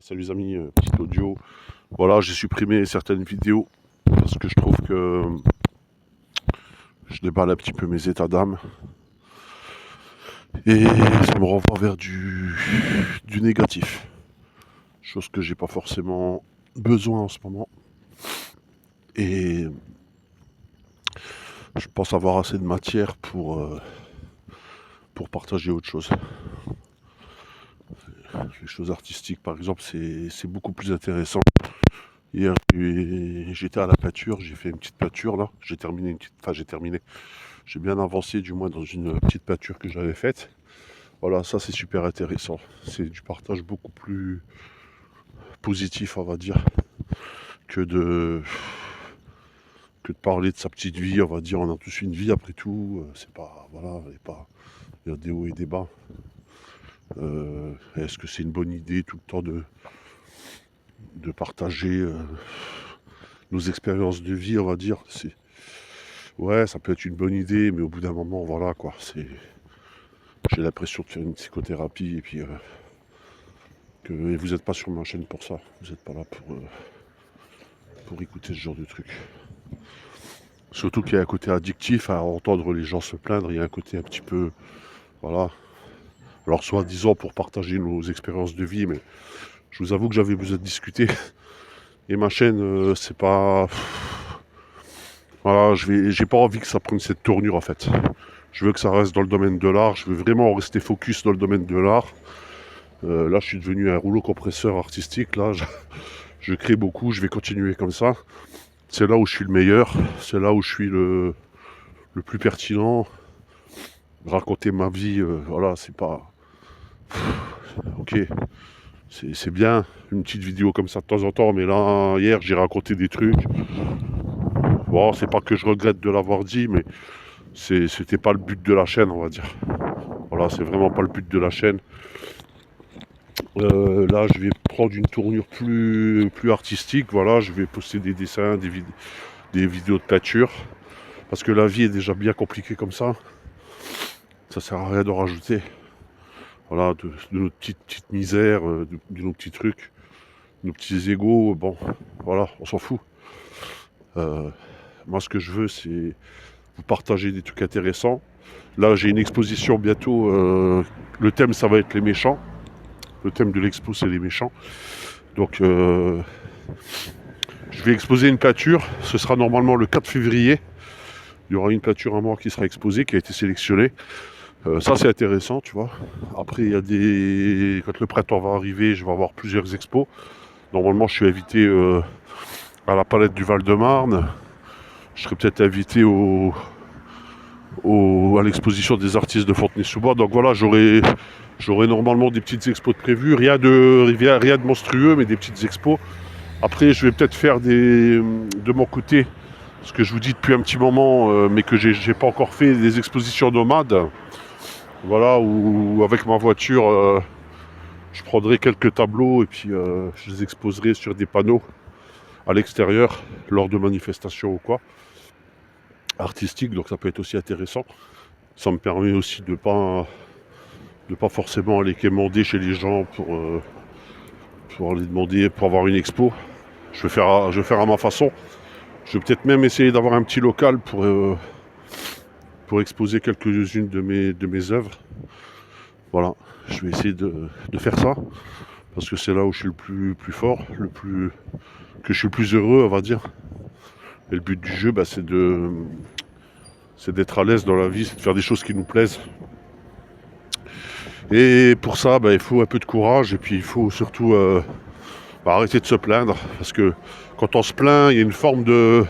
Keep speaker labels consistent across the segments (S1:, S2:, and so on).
S1: Salut les amis, petit audio. Voilà, j'ai supprimé certaines vidéos parce que je trouve que je déballe un petit peu mes états d'âme et ça me renvoie vers du négatif. Chose que j'ai pas forcément besoin en ce moment. Et je pense avoir assez de matière pour partager autre chose. Les choses artistiques, par exemple, c'est beaucoup plus intéressant. Hier, j'étais à la peinture, j'ai fait une petite peinture là. J'ai terminé. J'ai bien avancé du moins dans une petite peinture que j'avais faite. Voilà, ça c'est super intéressant. C'est du partage beaucoup plus positif, on va dire, que de, que de parler de sa petite vie. On va dire, on a tous une vie après tout. C'est pas, voilà, il y a des hauts et des bas. Est-ce que c'est une bonne idée tout le temps de partager nos expériences de vie, on va dire. Ouais, ça peut être une bonne idée, mais au bout d'un moment, voilà quoi. J'ai l'impression de faire une psychothérapie et puis et vous n'êtes pas sur ma chaîne pour ça. Vous n'êtes pas là pour écouter ce genre de truc. Surtout qu'il y a un côté addictif à entendre les gens se plaindre. Il y a un côté un petit peu, voilà. Alors soi-disant pour partager nos expériences de vie, mais je vous avoue que j'avais besoin de discuter. Et ma chaîne, c'est pas, voilà, j'ai pas envie que ça prenne cette tournure en fait. Je veux que ça reste dans le domaine de l'art. Je veux vraiment rester focus dans le domaine de l'art. Là, je suis devenu un rouleau compresseur artistique. Là, je crée beaucoup. Je vais continuer comme ça. C'est là où je suis le meilleur. C'est là où je suis le plus pertinent. Raconter ma vie, voilà, c'est pas... Ok, c'est bien, une petite vidéo comme ça de temps en temps, mais là, hier, j'ai raconté des trucs. Bon, c'est pas que je regrette de l'avoir dit, mais c'était pas le but de la chaîne, on va dire. Voilà, c'est vraiment pas le but de la chaîne. Là, je vais prendre une tournure plus artistique. Voilà, je vais poster des dessins, des vidéos de peinture. Parce que la vie est déjà bien compliquée comme ça. Ça sert à rien d'en rajouter. Voilà, de nos petites misères, de nos petits trucs, nos petits égos. Bon, voilà, on s'en fout. Moi, ce que je veux, c'est vous partager des trucs intéressants. Là, j'ai une exposition bientôt. Le thème, ça va être les méchants. Le thème de l'expo, c'est les méchants. Donc, je vais exposer une peinture. Ce sera normalement le 4 février. Il y aura une peinture à moi qui sera exposée, qui a été sélectionnée. Ça, c'est intéressant, tu vois. Après, il y a quand le printemps va arriver, je vais avoir plusieurs expos. Normalement, je suis invité à la Palette du Val-de-Marne. Je serai peut-être invité à l'exposition des artistes de Fontenay-sous-Bois. Donc voilà, j'aurai normalement des petites expos de prévues. Rien de monstrueux, mais des petites expos. Après, je vais peut-être faire de mon côté, ce que je vous dis depuis un petit moment, mais que j'ai pas encore fait, des expositions nomades. Voilà, où avec ma voiture, je prendrai quelques tableaux et puis je les exposerai sur des panneaux à l'extérieur lors de manifestations ou quoi, artistiques. Donc ça peut être aussi intéressant. Ça me permet aussi de pas forcément aller quémander chez les gens pour aller demander pour avoir une expo. Je vais faire à ma façon. Je vais peut-être même essayer d'avoir un petit local pour exposer quelques-unes de mes œuvres. Voilà, je vais essayer de faire ça, parce que c'est là où je suis le plus fort, que je suis le plus heureux, on va dire. Et le but du jeu, c'est d'être à l'aise dans la vie, c'est de faire des choses qui nous plaisent. Et pour ça, il faut un peu de courage, et puis il faut surtout arrêter de se plaindre, parce que quand on se plaint, il y a une forme de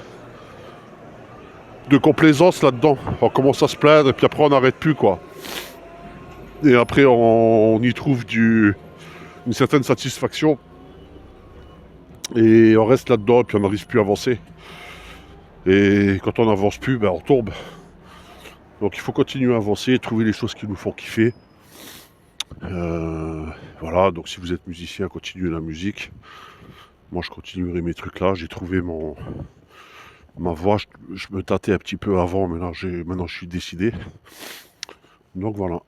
S1: complaisance là-dedans. On commence à se plaindre, et puis après on n'arrête plus, quoi. Et après on y trouve une certaine satisfaction, et on reste là-dedans, et puis on n'arrive plus à avancer. Et quand on n'avance plus, on tombe. Donc il faut continuer à avancer, trouver les choses qui nous font kiffer. Voilà, donc si vous êtes musicien, continuez la musique. Moi je continuerai mes trucs là, j'ai trouvé ma voix, je me tâtais un petit peu avant, mais là maintenant je suis décidé. Donc voilà,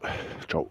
S1: ciao.